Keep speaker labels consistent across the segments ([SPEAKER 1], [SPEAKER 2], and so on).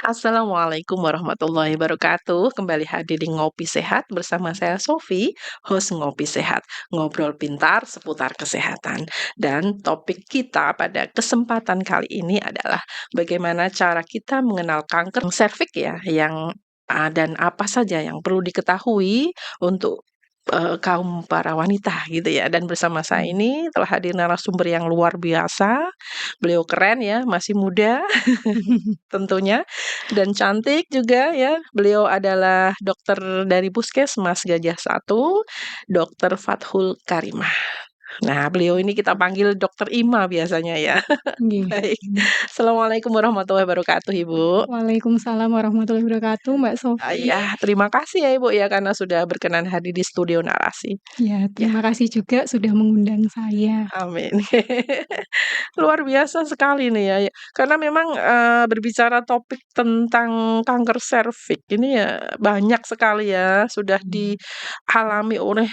[SPEAKER 1] Assalamualaikum warahmatullahi wabarakatuh. Kembali hadir di Ngopi Sehat bersama saya Sofi, host Ngopi Sehat. Ngobrol pintar seputar kesehatan. Dan topik kita pada kesempatan kali ini adalah bagaimana cara kita mengenal kanker serviks ya, dan apa saja yang perlu diketahui untuk kaum para wanita gitu ya. Dan bersama saya ini telah hadir narasumber yang luar biasa. Beliau keren ya, masih muda tentunya, dan cantik juga ya. Beliau adalah dokter dari Puskesmas Gajah Satu, Dokter Fathul Karimah. Nah, beliau ini kita panggil Dokter Ima biasanya ya.
[SPEAKER 2] Nggih.
[SPEAKER 1] Baik. Assalamualaikum warahmatullahi wabarakatuh, Ibu.
[SPEAKER 2] Waalaikumsalam warahmatullahi wabarakatuh, Mbak Sofi.
[SPEAKER 1] Ya, terima kasih ya Ibu ya karena sudah berkenan hadir di studio narasi.
[SPEAKER 2] Ya,
[SPEAKER 1] Ya,
[SPEAKER 2] terima kasih juga sudah mengundang saya.
[SPEAKER 1] amin. Luar biasa sekali nih ya, karena memang, berbicara topik tentang kanker serviks ini ya banyak sekali ya, sudah dialami oleh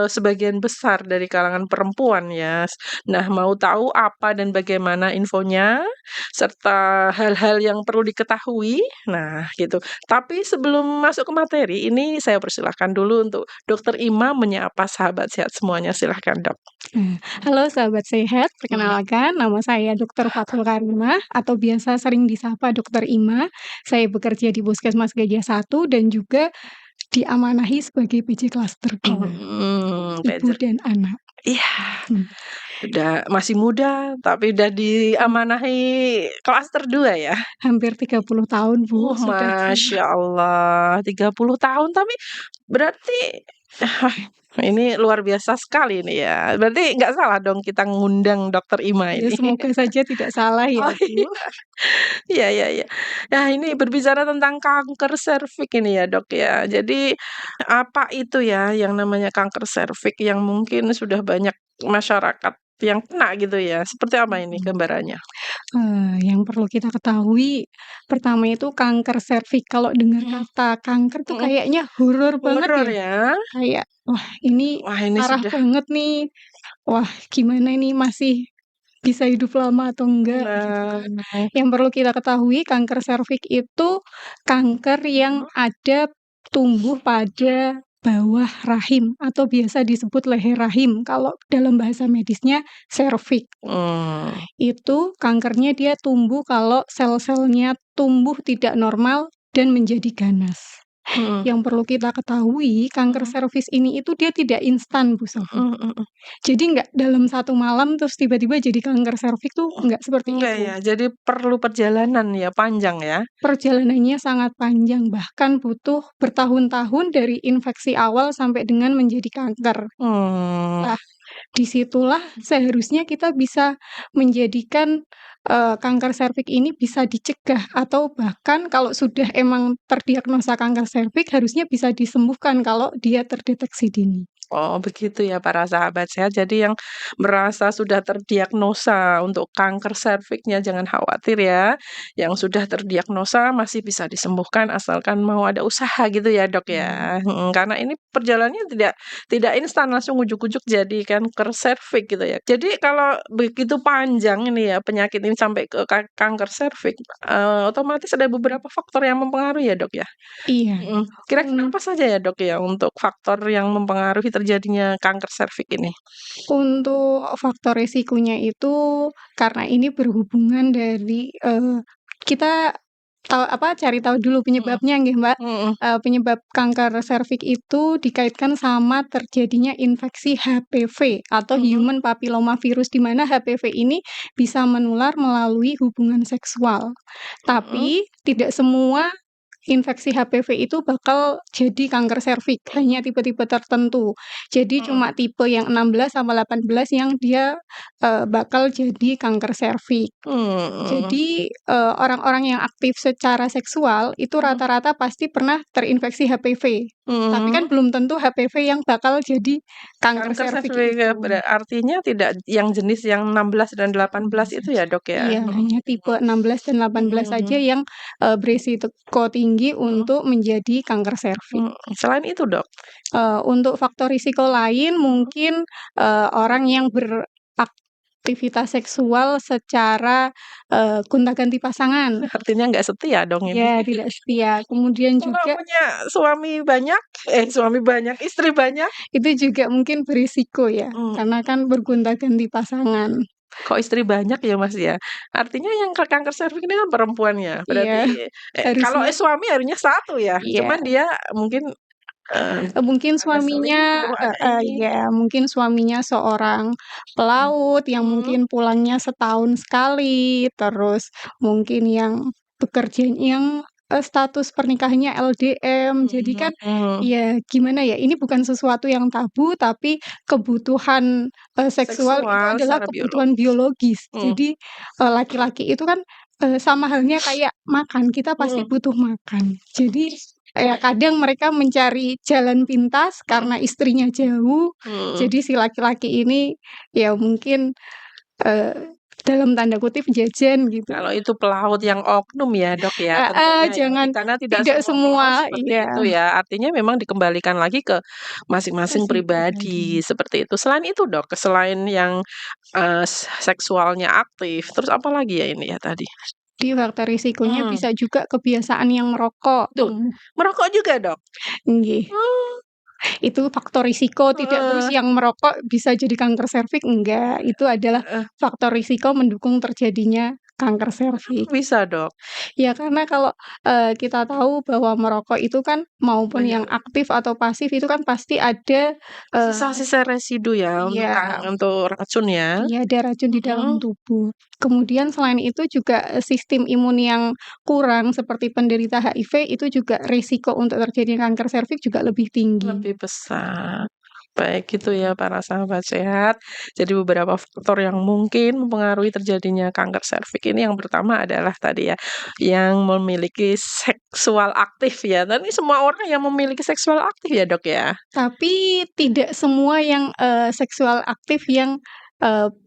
[SPEAKER 1] sebagian besar dari kalangan perempuan ya. Nah, mau tahu apa dan bagaimana infonya, serta hal-hal yang perlu diketahui, nah gitu. Tapi sebelum masuk ke materi, ini saya persilahkan dulu untuk Dokter Ima menyapa sahabat sehat semuanya, silahkan Dok.
[SPEAKER 2] Halo sahabat sehat,
[SPEAKER 1] Mhm.
[SPEAKER 2] perkenalkan nama saya Dokter Fathul Karimah atau biasa sering disapa Dokter Ima. Saya bekerja di Puskesmas Gajah Satu dan juga diamanahi sebagai PJ Klaster 2, ibu
[SPEAKER 1] Pager.
[SPEAKER 2] dan anak.
[SPEAKER 1] Iya,
[SPEAKER 2] Mhm.
[SPEAKER 1] udah masih muda, tapi udah diamanahi klaster 2 ya?
[SPEAKER 2] Hampir 30 tahun, Bu, sudah tua.
[SPEAKER 1] Masya Allah, 30 tahun, tapi berarti ini luar biasa sekali nih ya. Berarti nggak salah dong kita ngundang Dokter Ima
[SPEAKER 2] Ya
[SPEAKER 1] ini?
[SPEAKER 2] semoga saja tidak salah
[SPEAKER 1] Oh
[SPEAKER 2] ya, Bu.
[SPEAKER 1] iya, iya iya iya. Nah ini berbicara tentang kanker serviks ini ya Dok ya. Jadi, apa itu ya yang namanya kanker serviks yang mungkin sudah banyak masyarakat yang kena gitu ya? Seperti apa ini
[SPEAKER 2] Mhm.
[SPEAKER 1] gambarannya?
[SPEAKER 2] Yang perlu kita ketahui, pertama itu kanker serviks. Kalau dengar
[SPEAKER 1] Mhm,
[SPEAKER 2] kata kanker tuh
[SPEAKER 1] mhm.
[SPEAKER 2] kayaknya horor banget
[SPEAKER 1] Horor
[SPEAKER 2] ya,
[SPEAKER 1] ya?
[SPEAKER 2] kayak, wah ini
[SPEAKER 1] Wah ini
[SPEAKER 2] parah
[SPEAKER 1] sudah
[SPEAKER 2] banget nih, wah gimana ini masih bisa hidup lama atau enggak gitu
[SPEAKER 1] nah,
[SPEAKER 2] kan. Yang perlu kita ketahui kanker serviks itu kanker yang
[SPEAKER 1] mhm,
[SPEAKER 2] ada tumbuh pada bawah rahim atau biasa disebut leher rahim kalau dalam bahasa medisnya serviks.
[SPEAKER 1] mmm,
[SPEAKER 2] Itu kankernya dia tumbuh kalau sel-selnya tumbuh tidak normal dan menjadi ganas.
[SPEAKER 1] mhm,
[SPEAKER 2] Yang perlu kita ketahui, kanker
[SPEAKER 1] mhm,
[SPEAKER 2] serviks ini itu dia tidak instan, Bu Sofi.
[SPEAKER 1] mhm mhm.
[SPEAKER 2] Jadi nggak dalam satu malam terus tiba-tiba jadi kanker serviks tuh nggak seperti
[SPEAKER 1] Enggak
[SPEAKER 2] itu.
[SPEAKER 1] ya, jadi perlu perjalanan ya, panjang ya?
[SPEAKER 2] Perjalanannya sangat panjang, bahkan butuh bertahun-tahun dari infeksi awal sampai dengan menjadi kanker.
[SPEAKER 1] Mmm,
[SPEAKER 2] Nah, disitulah seharusnya kita bisa menjadikan, kanker serviks ini bisa dicegah atau bahkan kalau sudah emang terdiagnosa kanker serviks harusnya bisa disembuhkan kalau dia terdeteksi dini.
[SPEAKER 1] oh begitu ya para sahabat sehat. Jadi yang merasa sudah terdiagnosa untuk kanker serviksnya jangan khawatir ya, yang sudah terdiagnosa masih bisa disembuhkan asalkan mau ada usaha gitu ya Dok
[SPEAKER 2] Iya.
[SPEAKER 1] ya? Mhm, karena ini perjalanannya tidak instan langsung ujuk-ujuk jadi kanker serviks gitu ya. Jadi kalau begitu panjang ini ya penyakit ini sampai ke kanker serviks, otomatis ada beberapa faktor yang mempengaruhi ya Dok ya?
[SPEAKER 2] Iya,
[SPEAKER 1] Mhm, kira-kira
[SPEAKER 2] un
[SPEAKER 1] apa saja ya, Dok, ya, untuk faktor yang mempengaruhi terjadinya kanker serviks ini?
[SPEAKER 2] untuk faktor resikonya itu karena ini berhubungan dari, kita cari tahu dulu
[SPEAKER 1] Mhm,
[SPEAKER 2] penyebabnya nggih, Mbak.
[SPEAKER 1] mhm,
[SPEAKER 2] Penyebab kanker serviks itu dikaitkan sama terjadinya infeksi HPV atau
[SPEAKER 1] mhm,
[SPEAKER 2] Human Papilloma Virus, di mana HPV ini bisa menular melalui hubungan seksual.
[SPEAKER 1] mhm,
[SPEAKER 2] Tapi tidak semua infeksi HPV itu bakal jadi kanker serviks, hanya tipe-tipe tertentu. Jadi
[SPEAKER 1] mhm,
[SPEAKER 2] cuma tipe yang 16 sama 18 yang dia, bakal jadi kanker serviks.
[SPEAKER 1] mhm,
[SPEAKER 2] Jadi, orang-orang yang aktif secara seksual itu
[SPEAKER 1] mhm,
[SPEAKER 2] rata-rata pasti pernah terinfeksi HPV, tapi
[SPEAKER 1] mhm.
[SPEAKER 2] kan belum tentu HPV yang bakal jadi kanker
[SPEAKER 1] Kanker
[SPEAKER 2] serviks
[SPEAKER 1] serviks ya,
[SPEAKER 2] itu.
[SPEAKER 1] artinya tidak yang jenis yang 16 dan 18 itu ya, Dok, ya?
[SPEAKER 2] Iya,
[SPEAKER 1] Mhm,
[SPEAKER 2] hanya tipe 16 dan 18 saja
[SPEAKER 1] mhm,
[SPEAKER 2] yang, berisiko tinggi
[SPEAKER 1] mhm,
[SPEAKER 2] untuk menjadi kanker serviks.
[SPEAKER 1] mhm. Selain itu, Dok?
[SPEAKER 2] Untuk faktor risiko lain
[SPEAKER 1] Mhm,
[SPEAKER 2] mungkin, orang yang aktivitas seksual secara, gonta-ganti pasangan.
[SPEAKER 1] Artinya nggak setia dong ini.
[SPEAKER 2] Ya, tidak setia. Kemudian
[SPEAKER 1] Kalau
[SPEAKER 2] juga
[SPEAKER 1] punya suami banyak, istri banyak,
[SPEAKER 2] itu juga mungkin berisiko ya,
[SPEAKER 1] mmm,
[SPEAKER 2] karena kan bergonta-ganti pasangan.
[SPEAKER 1] kok istri banyak ya, Mas, ya? Artinya yang kanker serviks ini kan perempuan ya,
[SPEAKER 2] Iya,
[SPEAKER 1] berarti, kalau
[SPEAKER 2] harusnya
[SPEAKER 1] suami harusnya satu ya,
[SPEAKER 2] iya.
[SPEAKER 1] cuman dia mungkin, eee,
[SPEAKER 2] Mungkin
[SPEAKER 1] ada
[SPEAKER 2] suaminya
[SPEAKER 1] selingkuh, ada ini.
[SPEAKER 2] iya, mungkin suaminya seorang pelaut yang
[SPEAKER 1] Mhm,
[SPEAKER 2] mungkin pulangnya setahun sekali, terus mungkin yang status pernikahannya LDM. Jadi kan
[SPEAKER 1] mhm,
[SPEAKER 2] ya gimana ya, ini bukan sesuatu yang tabu, tapi kebutuhan, seksual itu
[SPEAKER 1] seksual
[SPEAKER 2] adalah
[SPEAKER 1] secara
[SPEAKER 2] kebutuhan
[SPEAKER 1] biologis,
[SPEAKER 2] biologis.
[SPEAKER 1] mhm,
[SPEAKER 2] Jadi, laki-laki itu kan, sama halnya kayak makan, kita pasti
[SPEAKER 1] mhm,
[SPEAKER 2] butuh makan. Jadi kadang mereka mencari jalan pintas
[SPEAKER 1] mhm,
[SPEAKER 2] karena istrinya jauh,
[SPEAKER 1] mhm.
[SPEAKER 2] jadi si laki-laki ini ya mungkin, eee, dalam tanda kutip "jajan" gitu.
[SPEAKER 1] Kalau itu pelaut yang oknum ya, Dok, ya,
[SPEAKER 2] Heeh,
[SPEAKER 1] tentunya ya,
[SPEAKER 2] jangan
[SPEAKER 1] karena tidak
[SPEAKER 2] tidak
[SPEAKER 1] semua pelaut
[SPEAKER 2] semua
[SPEAKER 1] seperti
[SPEAKER 2] iya,
[SPEAKER 1] itu ya. Artinya memang dikembalikan lagi ke masing-masing
[SPEAKER 2] masih pribadi.
[SPEAKER 1] pribadi, seperti itu. Selain itu, Dok, selain yang, seksualnya aktif, terus apa lagi ya ini ya tadi?
[SPEAKER 2] Di faktor risikonya
[SPEAKER 1] Mmm,
[SPEAKER 2] bisa juga kebiasaan yang merokok,
[SPEAKER 1] tuh, merokok juga, Dok?
[SPEAKER 2] nggih,
[SPEAKER 1] Oh,
[SPEAKER 2] itu faktor risiko, tidak terus
[SPEAKER 1] heeh,
[SPEAKER 2] yang merokok bisa jadi kanker serviks, enggak, itu adalah
[SPEAKER 1] heeh.
[SPEAKER 2] faktor risiko mendukung terjadinya kanker
[SPEAKER 1] Kenapa
[SPEAKER 2] serviks.
[SPEAKER 1] bisa, Dok?
[SPEAKER 2] Ya karena kalau, kita tahu bahwa merokok itu kan maupun yang
[SPEAKER 1] Banyak
[SPEAKER 2] aktif atau pasif itu kan pasti ada, eee
[SPEAKER 1] sisa-sisa residu ya
[SPEAKER 2] iya,
[SPEAKER 1] untuk racun ya?
[SPEAKER 2] iya ada racun di dalam
[SPEAKER 1] Mhm,
[SPEAKER 2] tubuh. Kemudian selain itu juga, sistem imun yang kurang seperti penderita HIV itu juga risiko untuk terjadinya kanker serviks juga lebih tinggi.
[SPEAKER 1] lebih besar. Baik gitu ya para sahabat sehat. Jadi beberapa faktor yang mungkin mempengaruhi terjadinya kanker serviks ini yang pertama adalah tadi ya, yang memiliki seksual aktif ya. Dan ini semua orang yang memiliki seksual aktif ya, Dok, ya?
[SPEAKER 2] Tapi tidak semua yang, seksual aktif yang,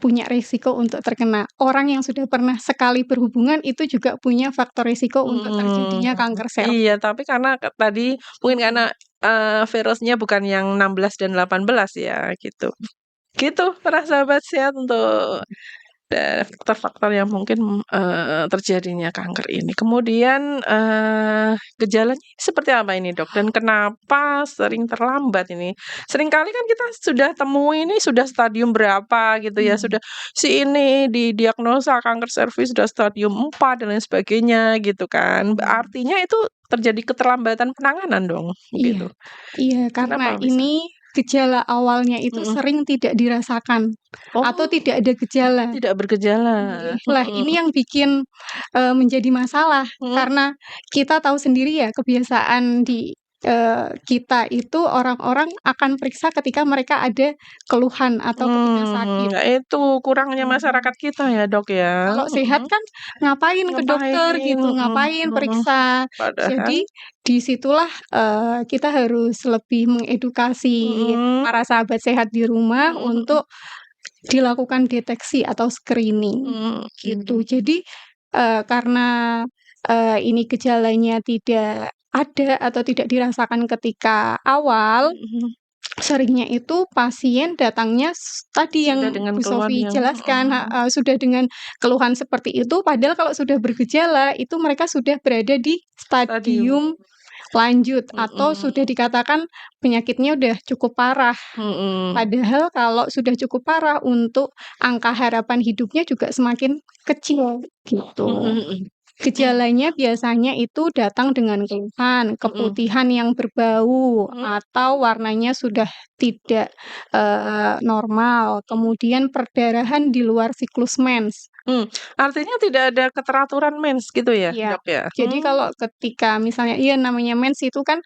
[SPEAKER 2] punya risiko untuk terkena. Orang yang sudah pernah sekali berhubungan itu juga punya faktor risiko untuk
[SPEAKER 1] Mhm,
[SPEAKER 2] terjadinya kanker
[SPEAKER 1] iya
[SPEAKER 2] serviks.
[SPEAKER 1] tapi karena tadi mungkin karena, virusnya bukan yang 16 dan 18 ya gitu. Gitu para sahabat sehat untuk faktor-faktor yang mungkin, terjadinya kanker ini. Kemudian, gejalanya seperti apa ini, Dok? Dan kenapa sering terlambat ini? Seringkali kan kita sudah temui ini sudah stadium berapa gitu ya,
[SPEAKER 2] Iya,
[SPEAKER 1] sudah si ini didiagnosa kanker serviks sudah stadium 4 dan lain sebagainya gitu kan.
[SPEAKER 2] iya.
[SPEAKER 1] Artinya itu terjadi keterlambatan penanganan dong,
[SPEAKER 2] Iya,
[SPEAKER 1] begitu.
[SPEAKER 2] iya, karena
[SPEAKER 1] Kenapa bisa?
[SPEAKER 2] ini gejala awalnya itu
[SPEAKER 1] Mhm.
[SPEAKER 2] sering tidak dirasakan atau
[SPEAKER 1] Oh,
[SPEAKER 2] tidak ada gejala.
[SPEAKER 1] tidak bergejala.
[SPEAKER 2] Nggih, lah
[SPEAKER 1] Mhm,
[SPEAKER 2] ini yang bikin, menjadi masalah
[SPEAKER 1] mhm.
[SPEAKER 2] karena kita tahu sendiri ya kebiasaan di, kita itu orang-orang akan periksa ketika mereka ada keluhan atau ketika sakit.
[SPEAKER 1] Nah itu kurangnya masyarakat kita ya, Dok, ya?
[SPEAKER 2] Kalau sehat
[SPEAKER 1] Mhm.
[SPEAKER 2] kan ngapain ke
[SPEAKER 1] Ngapain?
[SPEAKER 2] dokter gitu,
[SPEAKER 1] Mhm,
[SPEAKER 2] ngapain
[SPEAKER 1] mhm.
[SPEAKER 2] periksa.
[SPEAKER 1] Padahal
[SPEAKER 2] Jadi di situlah, kita harus lebih mengedukasi
[SPEAKER 1] mhm,
[SPEAKER 2] para sahabat sehat di rumah
[SPEAKER 1] mhm, mhm,
[SPEAKER 2] untuk dilakukan deteksi atau screening
[SPEAKER 1] mhm,
[SPEAKER 2] gitu. Jadi, karena, ini gejalanya tidak ada atau tidak dirasakan ketika awal,
[SPEAKER 1] mhm.
[SPEAKER 2] seringnya itu pasien datangnya tadi
[SPEAKER 1] Sudah
[SPEAKER 2] yang
[SPEAKER 1] dengan
[SPEAKER 2] Bu
[SPEAKER 1] keluhan
[SPEAKER 2] Sofi
[SPEAKER 1] yang
[SPEAKER 2] jelaskan heeh, sudah dengan keluhan seperti itu, padahal kalau sudah bergejala, itu mereka sudah berada di
[SPEAKER 1] stadium.
[SPEAKER 2] stadium lanjut atau
[SPEAKER 1] Mhm,
[SPEAKER 2] sudah dikatakan penyakitnya udah cukup parah.
[SPEAKER 1] mhm,
[SPEAKER 2] Padahal kalau sudah cukup parah untuk angka harapan hidupnya juga semakin kecil, gitu.
[SPEAKER 1] mhm, mhm.
[SPEAKER 2] Gejalanya biasanya itu datang dengan keluhan,
[SPEAKER 1] Mhm,
[SPEAKER 2] keputihan yang berbau,
[SPEAKER 1] mhm,
[SPEAKER 2] atau warnanya sudah tidak, normal, kemudian perdarahan di luar siklus mens.
[SPEAKER 1] mhm. Artinya tidak ada keteraturan mens gitu ya,
[SPEAKER 2] Iya.
[SPEAKER 1] Dok, ya?
[SPEAKER 2] Jadi kalau ketika misalnya iya namanya mens itu kan,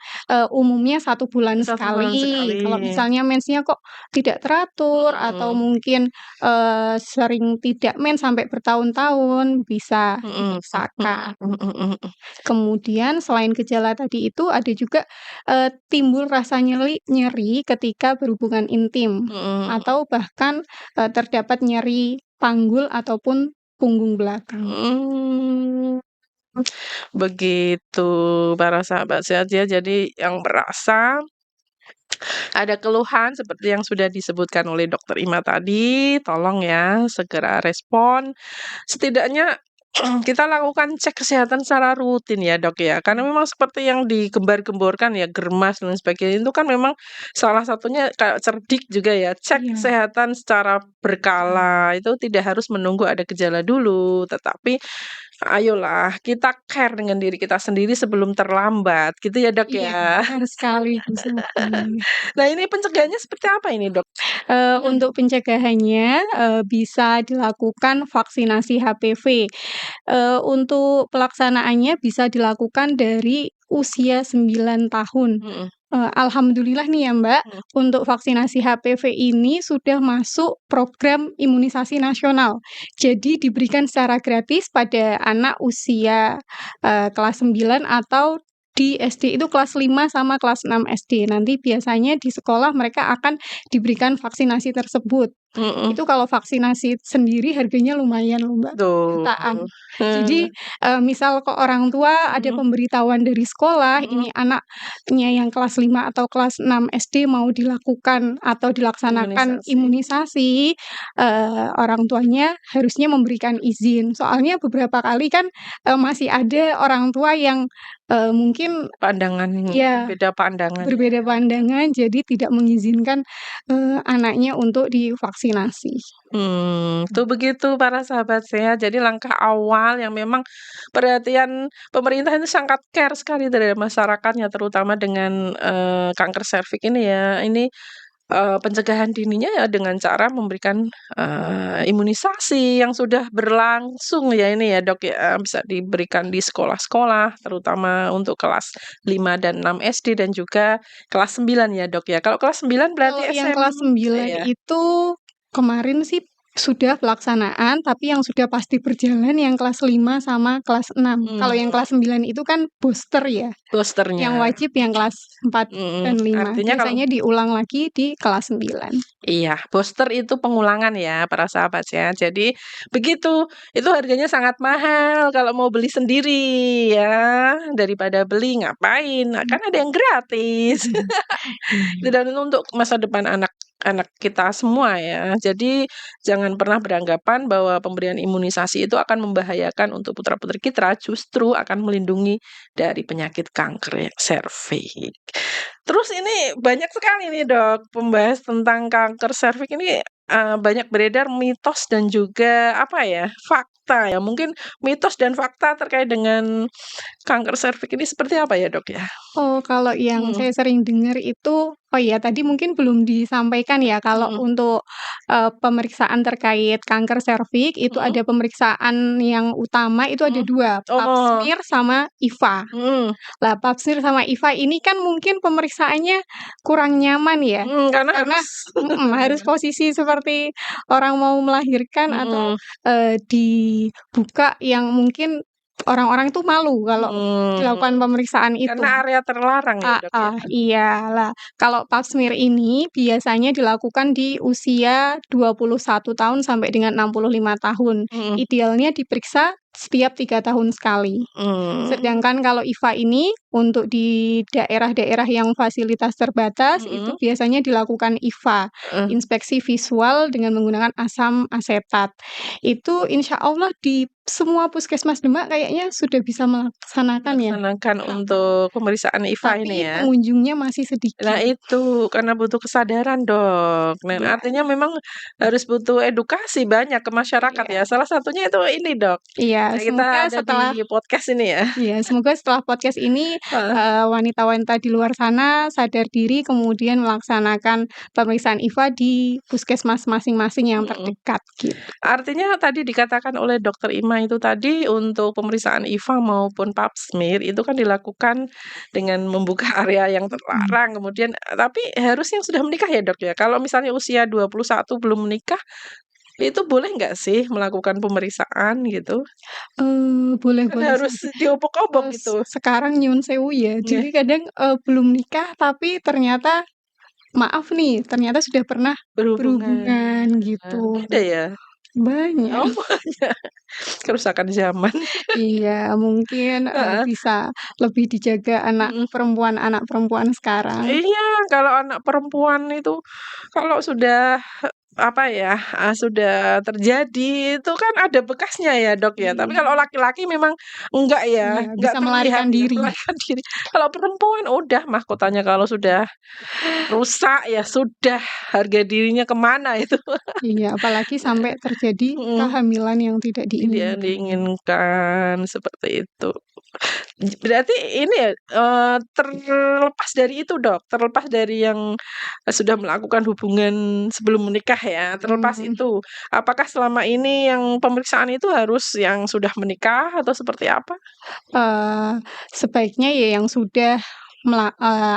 [SPEAKER 2] umumnya 1 bulan
[SPEAKER 1] 1 bulan
[SPEAKER 2] sekali.
[SPEAKER 1] sekali.
[SPEAKER 2] Kalau misalnya mensnya kok tidak teratur atau
[SPEAKER 1] Mhm,
[SPEAKER 2] mungkin, sering tidak mens sampai bertahun-tahun, bisa
[SPEAKER 1] mhm,
[SPEAKER 2] diperiksakan.
[SPEAKER 1] mhm, mhm, mhm,
[SPEAKER 2] Kemudian selain gejala tadi itu ada juga, timbul rasa nyeri ketika berhubungan intim
[SPEAKER 1] mhm,
[SPEAKER 2] atau bahkan, terdapat nyeri panggul ataupun punggung belakang.
[SPEAKER 1] mmm. Begitu para sahabat sehat ya, jadi yang merasa ada keluhan seperti yang sudah disebutkan oleh Dokter Ima tadi, tolong ya segera respon. Setidaknya kita lakukan cek kesehatan secara rutin ya, Dok, ya. Karena memang seperti yang digembar-gemborkan ya, germas dan sebagainya itu kan memang salah satunya kayak cerdik juga ya, cek
[SPEAKER 2] Iya.
[SPEAKER 1] kesehatan secara berkala, itu tidak harus menunggu ada gejala dulu, tetapi ayolah kita care dengan diri kita sendiri sebelum terlambat, gitu ya, Dok,
[SPEAKER 2] Iya,
[SPEAKER 1] ya.
[SPEAKER 2] benar sekali, Bu Sufi.
[SPEAKER 1] Nah, ini pencegahannya seperti apa ini, Dok? Mhm.
[SPEAKER 2] Untuk pencegahannya, bisa dilakukan vaksinasi HPV. Untuk pelaksanaannya bisa dilakukan dari usia 9 tahun.
[SPEAKER 1] Mhm.
[SPEAKER 2] Alhamdulillah nih ya, Mbak,
[SPEAKER 1] Mhm.
[SPEAKER 2] untuk vaksinasi HPV ini sudah masuk program imunisasi nasional. Jadi diberikan secara gratis pada anak usia, kelas 9 atau di SD itu kelas 5 sama kelas 6 SD. Nanti biasanya di sekolah mereka akan diberikan vaksinasi tersebut.
[SPEAKER 1] Mhm.
[SPEAKER 2] Itu kalau vaksinasi sendiri harganya lumayan loh, Mbak,
[SPEAKER 1] Tuh.
[SPEAKER 2] jutaan. Jadi, misal ke orang tua ada
[SPEAKER 1] Mhm.
[SPEAKER 2] pemberitahuan dari sekolah,
[SPEAKER 1] Mhm.
[SPEAKER 2] ini anaknya yang kelas 5 atau kelas 6 SD mau dilakukan atau dilaksanakan
[SPEAKER 1] Imunisasi.
[SPEAKER 2] imunisasi, orang tuanya harusnya memberikan izin. Soalnya beberapa kali kan, masih ada orang tua yang, mungkin
[SPEAKER 1] Pandangan
[SPEAKER 2] ya
[SPEAKER 1] berbeda pandangan ya.
[SPEAKER 2] berbeda pandangan, jadi tidak mengizinkan, anaknya untuk divaksinasi.
[SPEAKER 1] Tuh begitu para sahabat sehat. Jadi langkah awal yang memang perhatian pemerintah itu sangat care sekali terhadap masyarakatnya, terutama dengan, kanker serviks ini ya. Ini, pencegahan dininya ya dengan cara memberikan, imunisasi yang sudah berlangsung ya ini ya, Dok, ya, bisa diberikan di sekolah-sekolah, terutama untuk kelas 5 dan 6 SD dan juga kelas 9 ya, Dok, ya. Kalau kelas 9 berarti
[SPEAKER 2] Kalau yang kelas
[SPEAKER 1] SMP
[SPEAKER 2] 9
[SPEAKER 1] ya?
[SPEAKER 2] itu kemarin sih sudah pelaksanaan, tapi yang sudah pasti berjalan yang kelas 5 sama kelas 6. Kalau yang
[SPEAKER 1] Mmm.
[SPEAKER 2] kelas 9 itu kan booster ya, yang
[SPEAKER 1] Booster-nya.
[SPEAKER 2] wajib yang kelas 4 dan 5.
[SPEAKER 1] Artinya kalau
[SPEAKER 2] Biasanya diulang lagi di kelas 9.
[SPEAKER 1] iya, booster itu pengulangan ya para sahabat ya. Jadi begitu, itu harganya sangat mahal kalau mau beli sendiri ya, daripada beli ngapain, nah
[SPEAKER 2] Mmm.
[SPEAKER 1] kan ada yang gratis.
[SPEAKER 2] Iya.
[SPEAKER 1] Dan itu untuk masa depan anak-anak kita semua ya. Jadi jangan pernah beranggapan bahwa pemberian imunisasi itu akan membahayakan untuk putra-putri kita, justru akan melindungi dari penyakit kanker serviks. Terus ini banyak sekali nih, Dok, pembahas tentang kanker serviks ini, banyak beredar mitos dan juga apa ya, fakta ya. Mungkin mitos dan fakta terkait dengan kanker serviks ini seperti apa ya, Dok, ya?
[SPEAKER 2] Oh, kalau yang
[SPEAKER 1] Mhm.
[SPEAKER 2] saya sering dengar itu oh iya tadi mungkin belum disampaikan ya, kalau
[SPEAKER 1] Mhm.
[SPEAKER 2] untuk, pemeriksaan terkait kanker serviks itu
[SPEAKER 1] Mhm.
[SPEAKER 2] ada pemeriksaan yang utama itu ada
[SPEAKER 1] Mhm.
[SPEAKER 2] 2, Pap
[SPEAKER 1] Oh.
[SPEAKER 2] smear sama IVA.
[SPEAKER 1] Mhm.
[SPEAKER 2] Lah Pap smear sama IVA ini kan mungkin pemeriksaannya kurang nyaman ya,
[SPEAKER 1] Karena
[SPEAKER 2] karena
[SPEAKER 1] harus
[SPEAKER 2] harus posisi seperti orang mau melahirkan atau,
[SPEAKER 1] mhm.
[SPEAKER 2] dibuka yang mungkin orang-orang itu malu kalau
[SPEAKER 1] Mhm.
[SPEAKER 2] dilakukan pemeriksaan
[SPEAKER 1] Karena
[SPEAKER 2] itu.
[SPEAKER 1] area terlarang ya, Dok, ya?
[SPEAKER 2] Iya. Lah, kalau Pap smear ini biasanya dilakukan di usia 21 tahun sampai dengan 65 tahun.
[SPEAKER 1] Mhm.
[SPEAKER 2] Idealnya diperiksa setiap 3 tahun sekali.
[SPEAKER 1] Mmm.
[SPEAKER 2] Sedangkan kalau IVA ini untuk di daerah-daerah yang fasilitas terbatas itu
[SPEAKER 1] Mhm.
[SPEAKER 2] biasanya dilakukan IVA,
[SPEAKER 1] Heeh.
[SPEAKER 2] inspeksi visual dengan menggunakan asam asetat. Itu insya Allah di semua puskesmas Demak kayaknya sudah bisa melaksanakan ya.
[SPEAKER 1] Melaksanakan
[SPEAKER 2] Heeh.
[SPEAKER 1] untuk pemeriksaan IVA ini
[SPEAKER 2] Tapi
[SPEAKER 1] ya?
[SPEAKER 2] pengunjungnya masih
[SPEAKER 1] Nah
[SPEAKER 2] sedikit.
[SPEAKER 1] itu, karena butuh kesadaran, Dok. Dan
[SPEAKER 2] Iya
[SPEAKER 1] artinya memang harus butuh edukasi banyak ke masyarakat ya.
[SPEAKER 2] iya
[SPEAKER 1] Salah satunya itu ini, Dok,
[SPEAKER 2] iya,
[SPEAKER 1] kayak kita
[SPEAKER 2] semoga
[SPEAKER 1] ada
[SPEAKER 2] setelah
[SPEAKER 1] di podcast ini ya.
[SPEAKER 2] Iya, semoga setelah podcast ini,
[SPEAKER 1] Heeh.
[SPEAKER 2] wanita-wanita di luar sana sadar diri, kemudian melaksanakan pemeriksaan IVA di puskesmas masing-masing yang
[SPEAKER 1] Mhm.
[SPEAKER 2] terdekat, gitu.
[SPEAKER 1] Artinya tadi dikatakan oleh Dokter Ima itu tadi untuk pemeriksaan IVA maupun Pap smear itu kan dilakukan dengan membuka area yang
[SPEAKER 2] Mhm.
[SPEAKER 1] terlarang kemudian tapi harus yang sudah menikah ya, Dok, ya? Kalau misalnya usia 21 belum menikah, itu boleh nggak sih melakukan pemeriksaan gitu? Kan
[SPEAKER 2] Boleh-boleh
[SPEAKER 1] harus
[SPEAKER 2] saja.
[SPEAKER 1] diobok-obok gitu.
[SPEAKER 2] Sekarang nyun sewu ya,
[SPEAKER 1] Iya,
[SPEAKER 2] jadi kadang, belum nikah tapi ternyata maaf nih, ternyata sudah pernah
[SPEAKER 1] berhubungan.
[SPEAKER 2] berhubungan, gitu.
[SPEAKER 1] Beda ya?
[SPEAKER 2] Banyak.
[SPEAKER 1] Oh, banyak. Kerusakan zaman.
[SPEAKER 2] Iya, mungkin,
[SPEAKER 1] Heeh,
[SPEAKER 2] bisa lebih dijaga
[SPEAKER 1] mhm.
[SPEAKER 2] anak perempuan sekarang.
[SPEAKER 1] Iya, kalau anak perempuan itu kalau sudah, apa ya, sudah terjadi itu kan ada bekasnya ya, Dok, ya. Tapi
[SPEAKER 2] Iya
[SPEAKER 1] kalau laki-laki memang enggak ya,
[SPEAKER 2] iya,
[SPEAKER 1] enggak
[SPEAKER 2] bisa
[SPEAKER 1] terlihat
[SPEAKER 2] melarikan
[SPEAKER 1] ya,
[SPEAKER 2] diri.
[SPEAKER 1] melarikan diri. Kalau perempuan udah mahkotanya kalau sudah rusak ya sudah, harga dirinya kemana itu.
[SPEAKER 2] Iya, apalagi sampai terjadi
[SPEAKER 1] Mhm,
[SPEAKER 2] kehamilan yang tidak
[SPEAKER 1] tidak
[SPEAKER 2] diinginkan.
[SPEAKER 1] diinginkan, seperti itu. Berarti ini ya, terlepas dari itu, Dok, terlepas dari yang, sudah melakukan hubungan sebelum menikah ya, terlepas
[SPEAKER 2] Mmm,
[SPEAKER 1] itu, apakah selama ini yang pemeriksaan itu harus yang sudah menikah atau seperti apa?
[SPEAKER 2] eee, sebaiknya ya yang sudah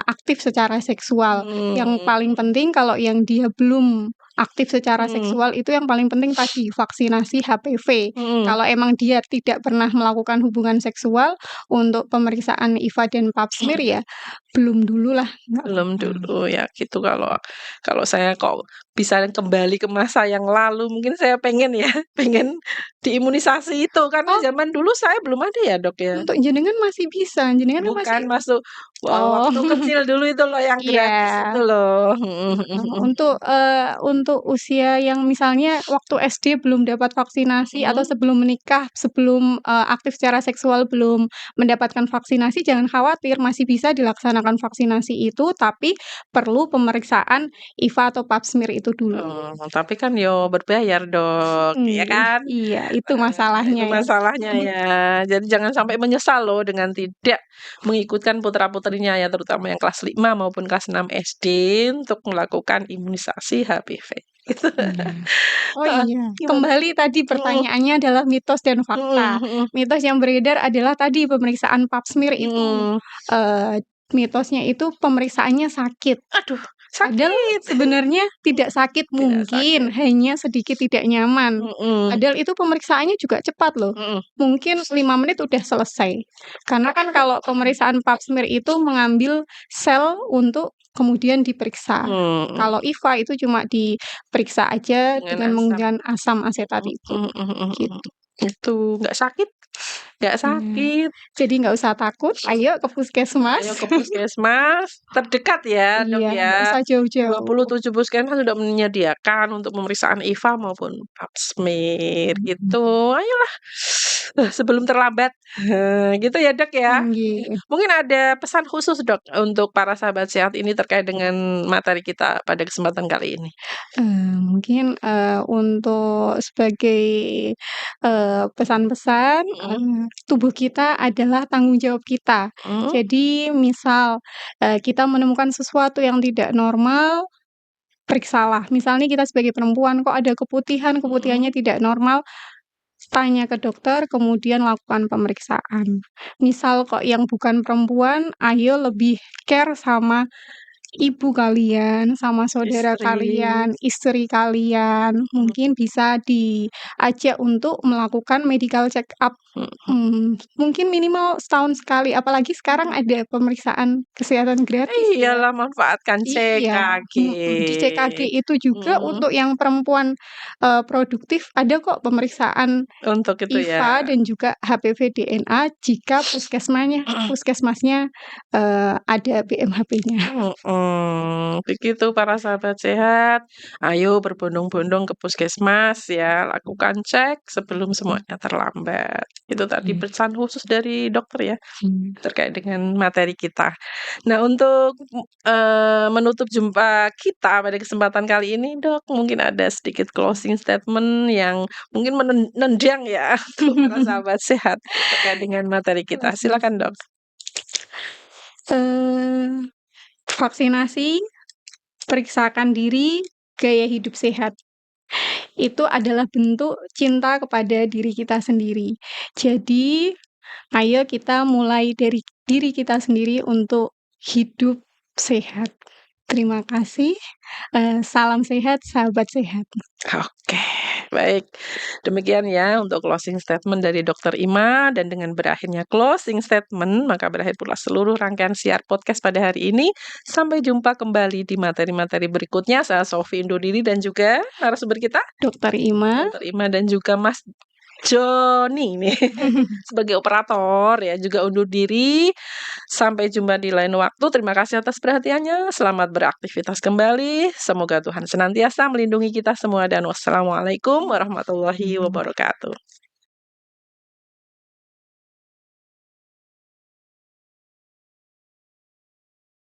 [SPEAKER 2] aktif secara seksual. Yang
[SPEAKER 1] Mhm,
[SPEAKER 2] paling penting kalau yang dia belum aktif secara
[SPEAKER 1] mhm,
[SPEAKER 2] seksual itu yang paling penting tadi, vaksinasi HPV.
[SPEAKER 1] mhm.
[SPEAKER 2] Kalau emang dia tidak pernah melakukan hubungan seksual, untuk pemeriksaan IVA dan Pap smear ya belum dululah, nggak
[SPEAKER 1] Belum
[SPEAKER 2] apa-apa.
[SPEAKER 1] dulu ya gitu kalau kalau saya kok bisa kembali ke masa yang lalu mungkin saya pengen ya, pengen diimunisasi itu karena
[SPEAKER 2] Oh,
[SPEAKER 1] zaman dulu saya belum ada ya, Dok, ya.
[SPEAKER 2] untuk jenengan masih bisa, jenengan kan masih
[SPEAKER 1] Bukan masuk
[SPEAKER 2] oh,
[SPEAKER 1] waktu kecil dulu itu loh yang gratis
[SPEAKER 2] iya.
[SPEAKER 1] itu loh, mhm, mhm, mhm.
[SPEAKER 2] Untuk usia yang misalnya waktu SD belum dapat vaksinasi atau
[SPEAKER 1] Mhm.
[SPEAKER 2] sebelum menikah, sebelum, aktif secara seksual belum mendapatkan vaksinasi, jangan khawatir masih bisa dilaksanakan vaksinasi itu, tapi perlu pemeriksaan IVA atau Pap smear itu dulu.
[SPEAKER 1] Oh, tapi kan yo berbayar, Dok, ya kan?
[SPEAKER 2] Iya, itu masalahnya
[SPEAKER 1] Itu
[SPEAKER 2] ya.
[SPEAKER 1] masalahnya ya. Jadi jangan sampai menyesal loh dengan tidak mengikutkan putra-putrinya ya, terutama yang kelas 5 maupun kelas 6 SD untuk melakukan imunisasi HPV. Gitu.
[SPEAKER 2] Iya. Oh
[SPEAKER 1] Heeh,
[SPEAKER 2] iya,
[SPEAKER 1] gimana?
[SPEAKER 2] kembali tadi
[SPEAKER 1] Mhm,
[SPEAKER 2] pertanyaannya adalah mitos dan fakta.
[SPEAKER 1] mhm, mhm,
[SPEAKER 2] Mitos yang beredar adalah tadi pemeriksaan Pap smear itu,
[SPEAKER 1] mhm.
[SPEAKER 2] eee, mitosnya itu pemeriksaannya sakit.
[SPEAKER 1] Aduh,
[SPEAKER 2] Padahal
[SPEAKER 1] sakit.
[SPEAKER 2] sebenarnya tidak sakit,
[SPEAKER 1] Tidak
[SPEAKER 2] mungkin
[SPEAKER 1] sakit.
[SPEAKER 2] hanya sedikit tidak nyaman.
[SPEAKER 1] Mhm,
[SPEAKER 2] Padahal itu pemeriksaannya juga cepat loh,
[SPEAKER 1] mhm,
[SPEAKER 2] mungkin 5 menit udah selesai. Karena kan kalau pemeriksaan Pap smear itu mengambil sel untuk kemudian diperiksa.
[SPEAKER 1] mhm.
[SPEAKER 2] Kalau IVA itu cuma diperiksa aja
[SPEAKER 1] Dengan
[SPEAKER 2] dengan
[SPEAKER 1] asam.
[SPEAKER 2] menggunakan asam asetat
[SPEAKER 1] Mhm,
[SPEAKER 2] itu,
[SPEAKER 1] mhm, mhm, mhm, mhm.
[SPEAKER 2] gitu.
[SPEAKER 1] Itu nggak sakit, nggak
[SPEAKER 2] Iya,
[SPEAKER 1] sakit.
[SPEAKER 2] jadi nggak usah takut, ayo ke puskesmas.
[SPEAKER 1] Ayo ke puskesmas terdekat ya, Dok,
[SPEAKER 2] Iya, nggak
[SPEAKER 1] ya.
[SPEAKER 2] usah jauh-jauh.
[SPEAKER 1] 27 puskesmas sudah menyediakan untuk pemeriksaan IVA maupun Pap smear
[SPEAKER 2] Mhm.
[SPEAKER 1] gitu. Ayolah, sebelum terlambat. Gitu ya, Dok, ya.
[SPEAKER 2] Nggih.
[SPEAKER 1] Mungkin ada pesan khusus, Dok, untuk para sahabat sehat ini terkait dengan materi kita pada kesempatan kali ini?
[SPEAKER 2] Mungkin, untuk sebagai, pesan-pesan,
[SPEAKER 1] Mhm,
[SPEAKER 2] tubuh kita adalah tanggung jawab kita.
[SPEAKER 1] mhm,
[SPEAKER 2] Jadi misal, kita menemukan sesuatu yang tidak normal, periksalah. Misalnya kita sebagai perempuan, kok ada keputihan, keputihannya
[SPEAKER 1] mhm.
[SPEAKER 2] tidak normal, tanya ke dokter, kemudian lakukan pemeriksaan. Misal kok yang bukan perempuan, ayo lebih care sama ibu kalian, sama saudara
[SPEAKER 1] Istri.
[SPEAKER 2] kalian, istri kalian, mungkin bisa diajak untuk melakukan medical check up,
[SPEAKER 1] Mhm.
[SPEAKER 2] mungkin minimal setahun sekali, apalagi sekarang ada pemeriksaan kesehatan gratis ya.
[SPEAKER 1] Iyalah manfaatkan
[SPEAKER 2] Iya,
[SPEAKER 1] CKG.
[SPEAKER 2] di CKG itu juga
[SPEAKER 1] Mhm,
[SPEAKER 2] untuk yang perempuan, produktif ada kok pemeriksaan
[SPEAKER 1] untuk itu
[SPEAKER 2] IVA
[SPEAKER 1] ya.
[SPEAKER 2] dan juga HPV DNA jika puskesmasnya, ada BMHP-nya.
[SPEAKER 1] Begitu para sahabat sehat, ayo berbondong-bondong ke puskesmas ya, lakukan cek sebelum semuanya terlambat. Itu tadi
[SPEAKER 2] Iya,
[SPEAKER 1] pesan khusus dari dokter ya,
[SPEAKER 2] mmm,
[SPEAKER 1] terkait dengan materi kita. Nah untuk, menutup jumpa kita pada kesempatan kali ini Dok, mungkin ada sedikit closing statement yang mungkin nendang ya untuk para sahabat sehat terkait dengan materi kita.
[SPEAKER 2] closing
[SPEAKER 1] Silakan Dok.
[SPEAKER 2] statement. Vaksinasi, periksakan diri, gaya hidup sehat. Itu adalah bentuk cinta kepada diri kita sendiri. Jadi, ayo kita mulai dari diri kita sendiri untuk hidup sehat. Terima kasih, salam sehat, sahabat sehat.
[SPEAKER 1] Oke. Baik, demikian ya untuk closing statement dari Dokter Ima, dan dengan berakhirnya closing statement, maka berakhir pula seluruh rangkaian siar podcast pada hari ini. Sampai jumpa kembali di materi-materi berikutnya. Saya Sofi undur diri dan juga narasumber kita,
[SPEAKER 2] Dokter Ima.
[SPEAKER 1] Dokter Ima dan juga Mas Joni nih sebagai operator ya juga undur diri. Sampai jumpa di lain waktu. Terima kasih atas perhatiannya. Selamat beraktivitas kembali. Semoga Tuhan senantiasa melindungi kita semua dan wassalamualaikum warahmatullahi wabarakatuh.